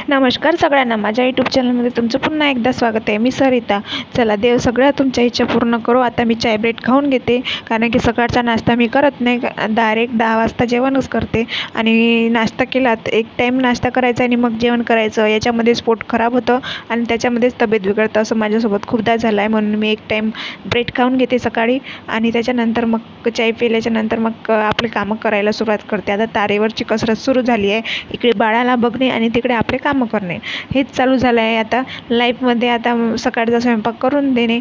नमस्कार सगळ्यांना, माझ्या यूट्यूब चॅनलमध्ये तुमचं पुन्हा एकदा स्वागत आहे। मी सरिता। चला, देव सगळ्या तुमच्या इच्छा पूर्ण करो। आता मी चाय ब्रेड खाऊन घेते, कारण की सकाळचा नाश्ता मी करत नाही, डायरेक्ट 10 वाजता जेवणच करते। आणि नाश्ता केला तर एक टाईम नाश्ता करायचा आणि मग जेवण करायचं, याच्यामध्येच पोट खराब होतं आणि त्याच्यामध्येच तब्येत बिघडतं। असं माझ्यासोबत खूपदा झालं आहे, म्हणून मी एक टाईम ब्रेड खाऊन घेते सकाळी आणि त्याच्यानंतर मग चाय पिल्याच्यानंतर मग आपले कामं करायला सुरुवात करते। आता तारेवरची कसरत सुरू झाली आहे, इकडे बाळाला बघणे आणि तिकडे आपले कामं करणे, हेच चालू झालं आहे आता लाईफमध्ये। आता सकाळचा स्वयंपाक करून देणे।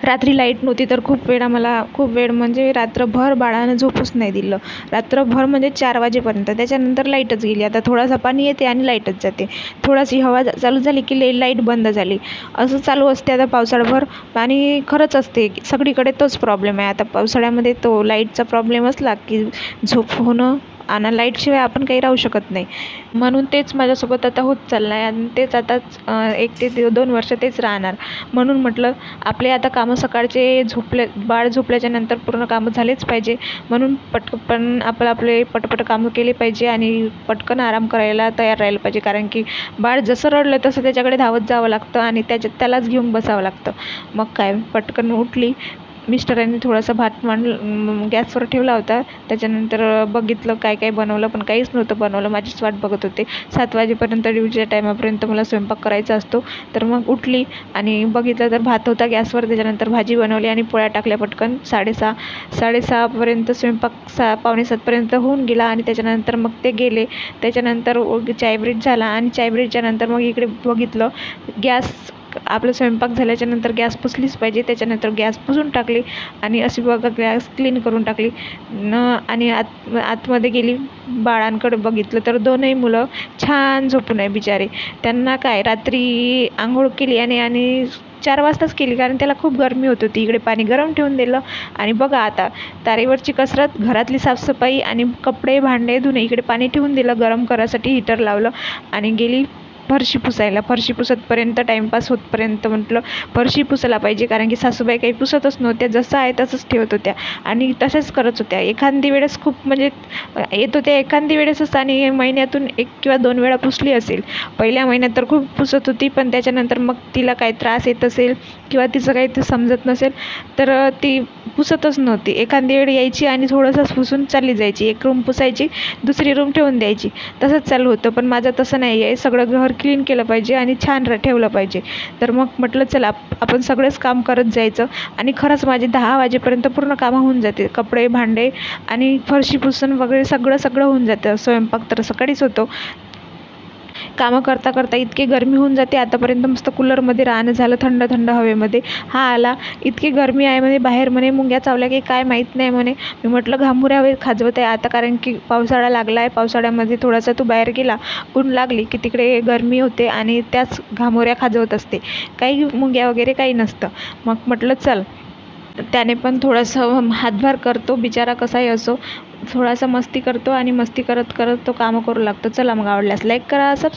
रात्री लाईट नव्हती तर खूप वेळ म्हणजे रात्रभर बाळानं झोपूच नाही दिलं, रात्रभर म्हणजे 4 वाजेपर्यंत। त्याच्यानंतर लाईटच गेली। आता थोडासा पाणी येते आणि लाईटच जाते, थोडीशी हवा चालू झाली की लाईट बंद झाली, असं चालू असते आता पावसाळ्याभर। आणि खरंच असते सगळीकडे तोच प्रॉब्लेम आहे आता पावसाळ्यामध्ये, तो लाईटचा प्रॉब्लेम असला की झोप होणं आणि लाईटशिवाय आपण काही राहू शकत नाही। म्हणून तेच माझ्यासोबत आता होत चाललं आहे आणि तेच आताच 1 ते 2 वर्ष तेच राहणार। म्हणून म्हटलं आपले आता कामं सकाळचे बाळ झोपल्याच्या नंतर पूर्ण कामं झालेच पाहिजे, म्हणून पटकन आपले पटपट कामं केली पाहिजे आणि पटकन आराम करायला तयार राहिलं पाहिजे। कारण की बाळ जसं रडलं तसं त्याच्याकडे धावत जावं लागतं आणि त्यालाच घेऊन बसावं लागतं। मग काय, पटकन उठली, मिस्टरांनी थोडासा भात गॅसवर ठेवला होता, त्याच्यानंतर बघितलं काय काय बनवलं, पण काहीच नव्हतं बनवलं, माझीच वाट बघत होते। 7 वाजेपर्यंत ड्युटीच्या टायमापर्यंत मला स्वयंपाक करायचा असतो, तर मग उठली आणि बघितलं तर भात होता गॅसवर, त्याच्यानंतर भाजी बनवली आणि पोळ्या टाकल्या पटकन। 6:30 पर्यंत स्वयंपाक पावणे 7पर्यंत होऊन गेला आणि त्याच्यानंतर मग ते गेले। त्याच्यानंतर चाय ब्रेड झाला आणि चाय ब्रेडच्या नंतर मग इकडे बघितलं गॅस, आपलं स्वयंपाक झाल्याच्या नंतर गॅस पुसलीच पाहिजे, त्याच्यानंतर गॅस पुसून टाकली आणि अशी बघा गॅस क्लीन करून टाकली आणि आतमध्ये गेली। बाळांकडे बघितलं तर 2ही मुलं छान झोपून आहे बिचारे, त्यांना काय रात्री आंघोळ केली आणि 4 वाजताच केली, कारण त्याला खूप गरमी होत होती। इकडे पाणी गरम ठेवून दिलं आणि बघा आता तारेवरची कसरत, घरातली साफसफाई आणि कपडे भांडे धुणे, इकडे पाणी ठेवून दिलं गरम करायसाठी, हीटर लावलं आणि गेली फरशी पुसायला। फरशी पुसतपर्यंत टाईमपास होतपर्यंत म्हटलं फरशी पुसायला पाहिजे, कारण की सासूबाई काही पुसतच नव्हत्या, जसं आहे तसंच ठेवत होत्या आणि तसंच करत होत्या। एखादी वेळेस खूप म्हणजे येत होत्या, एखादी वेळेसच, आणि महिन्यातून 1 किंवा 2 वेळा पुसली असेल। पहिल्या महिन्यात तर खूप पुसत होती, पण त्याच्यानंतर मग तिला काही त्रास येत असेल किंवा तिचं काही ते समजत नसेल तर ती पुसतच नव्हती। एखादी वेळ यायची आणि थोडंसंच पुसून चालली जायची, 1 रूम पुसायची, दुसरी रूम ठेवून द्यायची, तसंच चालू होतं। पण माझं तसं नाही आहे, सगळं घर क्लीन केलं पाहिजे आणि छान ठेवलं पाहिजे। तर मग म्हटलं चला आपण सगळंच काम करत जायचं आणि खरंच माझे 10 वाजेपर्यंत पूर्ण कामं होऊन जाते, कपडे भांडे आणि फरशी पुसून वगैरे सगळं होऊन जातं। स्वयंपाक तर सकाळीच होतो। कामं करता करता इतकी गरमी होऊन जाते। आतापर्यंत मस्त कूलरमध्ये राहणं झालं, थंड थंड हवेमध्ये। हा आला, इतकी गरमी आहे म्हणे, बाहेर म्हणे मुंग्या चावल्या की काय माहीत नाही म्हणे। मी म्हटलं घामुऱ्या खाजवत आहे आता, कारण की पावसाळा लागला आहे, पावसाळ्यामध्ये थोडासा तू बाहेर गेला, ऊन लागली की तिकडे गरमी होते आणि त्याच घामुऱ्या खाजवत असते, काही मुंग्या वगैरे काही नसतं। मग म्हटलं चल, त्याने पण थोडंसं हातभार करतो बिचारा, कसाही असो, थोडासा मस्ती करतो आणि मस्ती करत करत तो कामं करू लागतो। चला मग, आवडल्यास लाईक करा, सबस्क्राईब